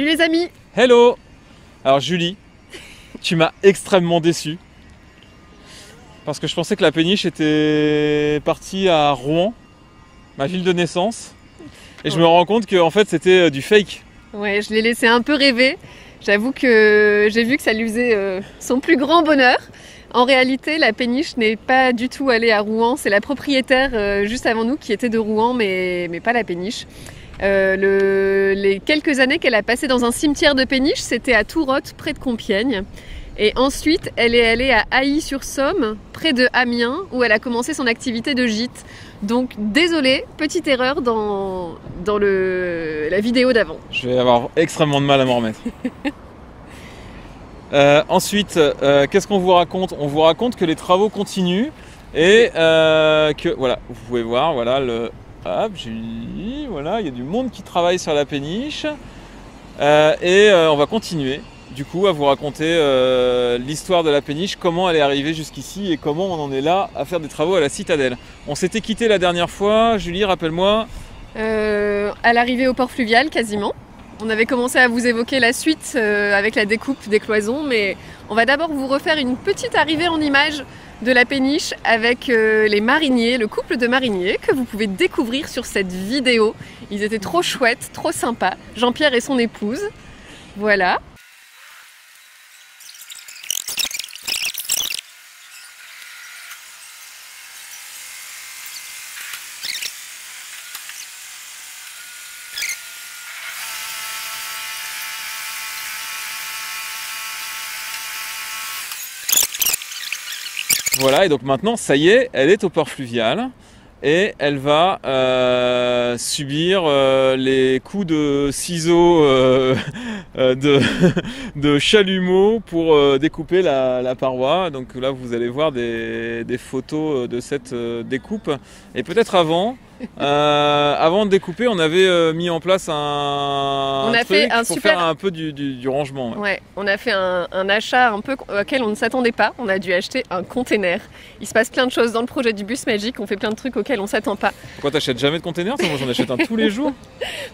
Salut les amis! Hello! Alors Julie, tu m'as extrêmement déçu. Parce que je pensais que la péniche était partie à Rouen, ma ville de naissance. Et je me rends compte que en fait c'était du fake. Ouais, je l'ai laissé un peu rêver. J'avoue que j'ai vu que ça lui faisait son plus grand bonheur. En réalité, la péniche n'est pas du tout allée à Rouen. C'est la propriétaire juste avant nous qui était de Rouen, mais pas la péniche. Les quelques années qu'elle a passées dans un cimetière de péniche, c'était à Tourotte, près de Compiègne. Et ensuite, elle est allée à Ailly-sur-Somme, près de Amiens, où elle a commencé son activité de gîte. Donc, désolée, petite erreur dans la vidéo d'avant. Je vais avoir extrêmement de mal à m'en remettre. Ensuite, qu'est-ce qu'on vous raconte? On vous raconte que les travaux continuent et que, voilà, vous pouvez voir, voilà, hop, Julie, voilà, il y a du monde qui travaille sur la péniche. On va continuer, du coup, à vous raconter l'histoire de la péniche, comment elle est arrivée jusqu'ici et comment on en est là à faire des travaux à la citadelle. On s'était quitté la dernière fois, Julie, rappelle-moi. À l'arrivée au port fluvial, quasiment. On avait commencé à vous évoquer la suite avec la découpe des cloisons, mais on va d'abord vous refaire une petite arrivée en images de la péniche avec les mariniers, le couple de mariniers que vous pouvez découvrir sur cette vidéo. Ils étaient trop chouettes, trop sympas. Jean-Pierre et son épouse. Voilà. Voilà, et donc maintenant, ça y est, elle est au port fluvial et elle va subir les coups de ciseaux de chalumeau pour découper la paroi. Donc là, vous allez voir des photos de cette découpe. Et peut-être avant de découper, on avait mis en place un truc pour faire un peu du rangement. Ouais, on a fait un achat un peu auquel on ne s'attendait pas. On a dû acheter un container. Il se passe plein de choses dans le projet du bus magique. On fait plein de trucs auxquels on ne s'attend pas. Pourquoi t'achètes jamais de container? Moi, j'en achète un tous les jours.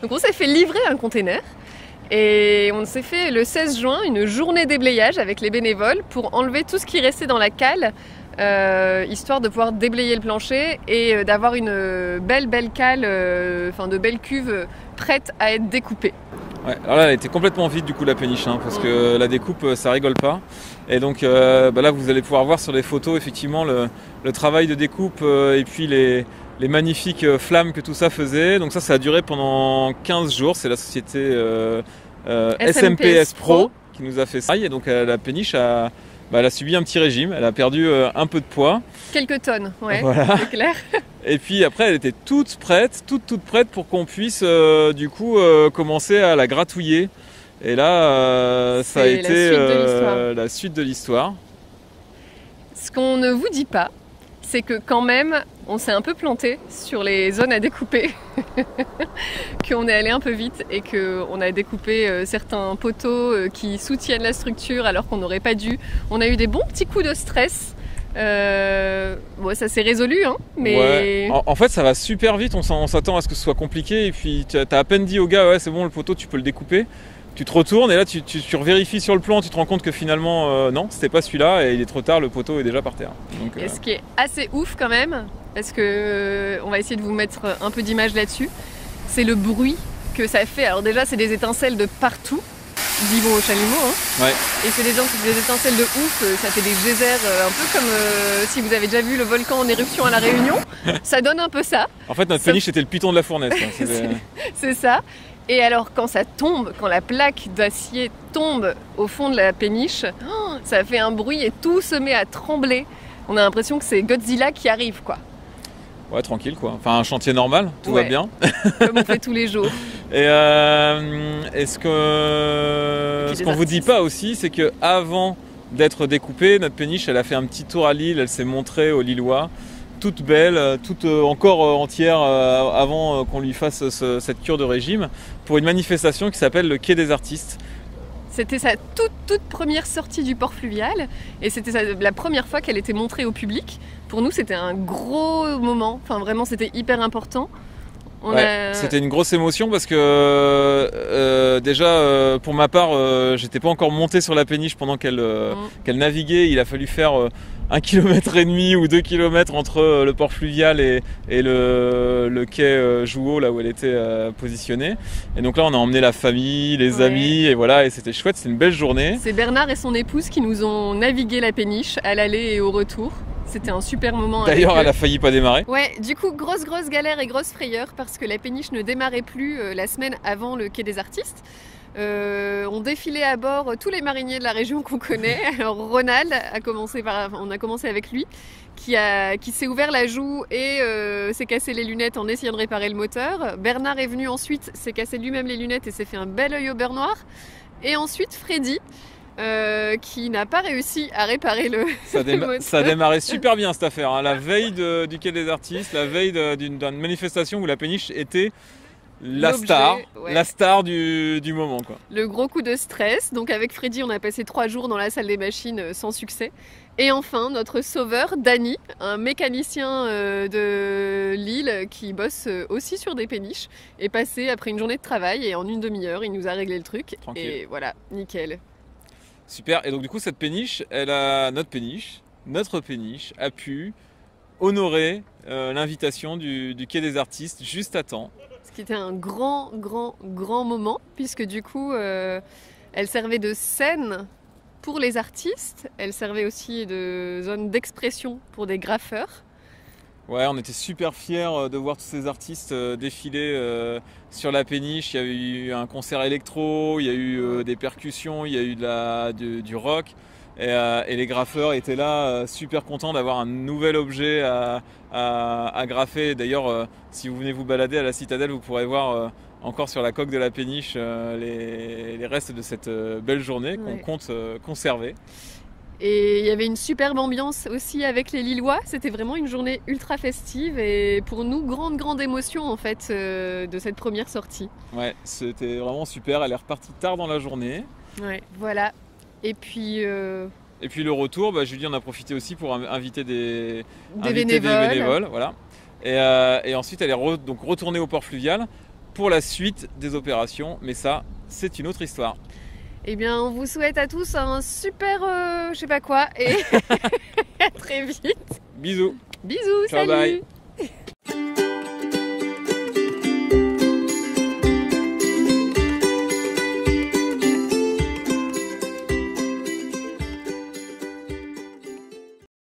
Donc on s'est fait livrer un container. Et on s'est fait le 16 juin une journée déblayage avec les bénévoles pour enlever tout ce qui restait dans la cale. Histoire de pouvoir déblayer le plancher et d'avoir une belle cale, de belles cuves prêtes à être découpées. Ouais, alors là elle était complètement vide du coup la péniche, parce que la découpe ça rigole pas. Et donc là vous allez pouvoir voir sur les photos effectivement le travail de découpe et puis les magnifiques flammes que tout ça faisait. Donc ça a duré pendant 15 jours, c'est la société SMPS Pro qui nous a fait ça. Et donc la péniche elle a subi un petit régime, elle a perdu un peu de poids. Quelques tonnes, ouais, voilà. C'est clair. Et puis après, elle était toute prête pour qu'on puisse commencer à la gratouiller. Et là, ça a été la suite de l'histoire. Ce qu'on ne vous dit pas, c'est que quand même, on s'est un peu planté sur les zones à découper, qu'on est allé un peu vite et qu'on a découpé certains poteaux qui soutiennent la structure alors qu'on n'aurait pas dû. On a eu des bons petits coups de stress. Ça s'est résolu, mais... Ouais. En fait, ça va super vite, on s'attend à ce que ce soit compliqué et puis tu as à peine dit au gars, ouais c'est bon, le poteau tu peux le découper. Tu te retournes et là tu revérifies sur le plan, tu te rends compte que finalement non, c'était pas celui-là et il est trop tard, le poteau est déjà par terre. Donc, et ce qui est assez ouf quand même, parce que on va essayer de vous mettre un peu d'image là-dessus, c'est le bruit que ça fait. Alors déjà c'est des étincelles de partout, dit bon au chalumeau, Ouais. Et c'est des étincelles de ouf, ça fait des geysers un peu comme si vous avez déjà vu le volcan en éruption à La Réunion, ça donne un peu ça. En fait notre péniche c'était le piton de la fournaise. C'est ça. Et alors quand ça tombe, quand la plaque d'acier tombe au fond de la péniche, ça fait un bruit et tout se met à trembler. On a l'impression que c'est Godzilla qui arrive, quoi. Ouais, tranquille quoi. Enfin un chantier normal, tout va bien. Comme on fait tous les jours. Et ce qu'on vous dit pas aussi, c'est que avant d'être découpée, notre péniche elle a fait un petit tour à Lille, elle s'est montrée aux Lillois. Toute toute encore entière avant qu'on lui fasse cette cure de régime pour une manifestation qui s'appelle le Quai des Artistes. C'était sa toute première sortie du port fluvial et c'était la première fois qu'elle était montrée au public. Pour nous, c'était un gros moment, enfin vraiment c'était hyper important. C'était une grosse émotion parce que déjà pour ma part j'étais pas encore monté sur la péniche pendant qu'elle naviguait. Il a fallu faire 1,5 km ou 2 km entre le port fluvial et le quai Jouot, là où elle était positionnée. Et donc là on a emmené la famille, les amis, et voilà, et c'était chouette, c'était une belle journée. C'est Bernard et son épouse qui nous ont navigué la péniche à l'aller et au retour. C'était un super moment. D'ailleurs, elle a failli pas démarrer. Ouais, du coup, grosse galère et grosse frayeur parce que la péniche ne démarrait plus la semaine avant le quai des artistes. On défilait à bord tous les mariniers de la région qu'on connaît. Alors Ronald on a commencé avec lui, qui s'est ouvert la joue et s'est cassé les lunettes en essayant de réparer le moteur. Bernard est venu ensuite, s'est cassé lui-même les lunettes et s'est fait un bel œil au beurre noir. Et ensuite Freddy, qui n'a pas réussi à réparer le moteur. Ça a démarré super bien cette affaire, hein. La veille du quai des artistes, la veille d'une manifestation où la péniche était la star du moment, quoi. Le gros coup de stress. Donc avec Freddy, on a passé 3 jours dans la salle des machines sans succès. Et enfin, notre sauveur, Dany, un mécanicien de Lille qui bosse aussi sur des péniches, est passé après une journée de travail et en une demi-heure, il nous a réglé le truc. Tranquille. Et voilà, nickel. Super. Et donc du coup, cette péniche, notre péniche a pu honorer l'invitation du quai des artistes juste à temps. Ce qui était un grand moment, puisque du coup, elle servait de scène pour les artistes, elle servait aussi de zone d'expression pour des graffeurs. Ouais, on était super fiers de voir tous ces artistes défiler sur la péniche. Il y a eu un concert électro, il y a eu des percussions, il y a eu du rock. Et les graffeurs étaient là, super contents d'avoir un nouvel objet à graffer. D'ailleurs, si vous venez vous balader à la citadelle, vous pourrez voir encore sur la coque de la péniche les restes de cette belle journée qu'on compte conserver. Et il y avait une superbe ambiance aussi avec les Lillois. C'était vraiment une journée ultra festive et pour nous, grande émotion en fait de cette première sortie. Ouais, c'était vraiment super. Elle est repartie tard dans la journée. Ouais, voilà. Et puis le retour, Julie en a profité aussi pour inviter des bénévoles. Voilà. Et ensuite, elle est donc retournée au port fluvial pour la suite des opérations. Mais ça, c'est une autre histoire. Eh bien, on vous souhaite à tous un super je sais pas quoi et à très vite. Bisous. Bisous, ciao, salut. bye.